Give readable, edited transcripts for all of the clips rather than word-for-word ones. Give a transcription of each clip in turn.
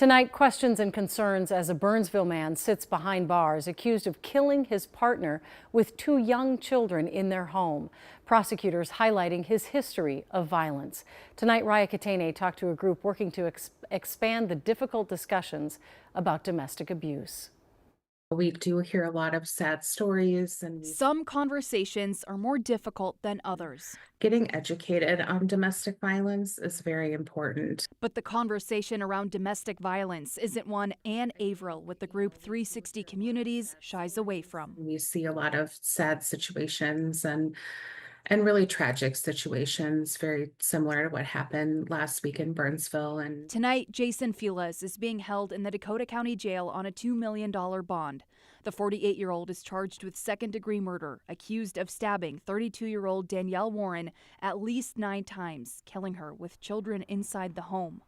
Tonight, questions and concerns as a Burnsville man sits behind bars accused of killing his partner with two young children in their home. Prosecutors highlighting his history of violence. Tonight, Raya Katene talked to a group working to expand the difficult discussions about domestic abuse. We do hear a lot of sad stories, and Some conversations are more difficult than others, getting educated on domestic violence is very important. but the conversation around domestic violence isn't one Ann Averill with the group 360 Communities shies away from. We see a lot of sad situations and really tragic situations, very similar to what happened last week in Burnsville. And Tonight, Jason Filas is being held in the Dakota County Jail on a $2 million bond. The 48-year-old is charged with second-degree murder, accused of stabbing 32-year-old Danielle Warren at least 9 times, killing her with children inside the home.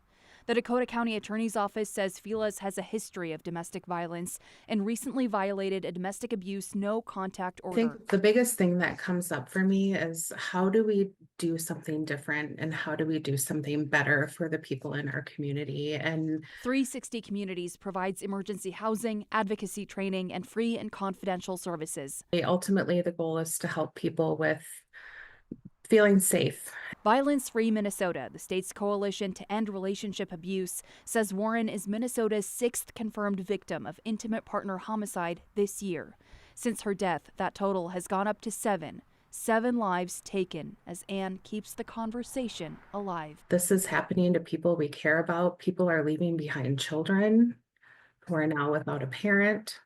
The Dakota County Attorney's Office says Filas has a history of domestic violence and recently violated a domestic abuse no-contact I order. think the biggest thing that comes up for me is how do we do something different and how do we do something better for the people in our community? And 360 Communities provides emergency housing, advocacy training, and free and confidential services. ultimately, the goal is to help people with feeling safe. Violence Free Minnesota, the state's coalition to end relationship abuse, says Warren is Minnesota's 6th confirmed victim of intimate partner homicide this year. Since her death, that total has gone up to 7. 7 lives taken as Ann keeps the conversation alive. This is happening to people we care about. People are leaving behind children who are now without a parent.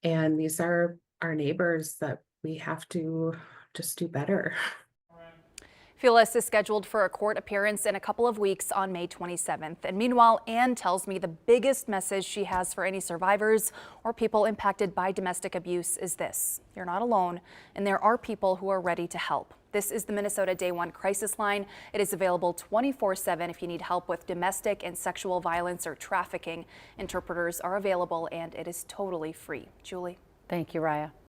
And these are our neighbors that we have to just do better. Filas is scheduled for a court appearance in a couple of weeks on May 27th. And meanwhile, Ann tells me the biggest message she has for any survivors or people impacted by domestic abuse is this: you're not alone, and there are people who are ready to help. This is the Minnesota Day One Crisis Line. It is available 24/7 if you need help with domestic and sexual violence or trafficking. Interpreters are available, and it is totally free. Julie. Thank you, Raya.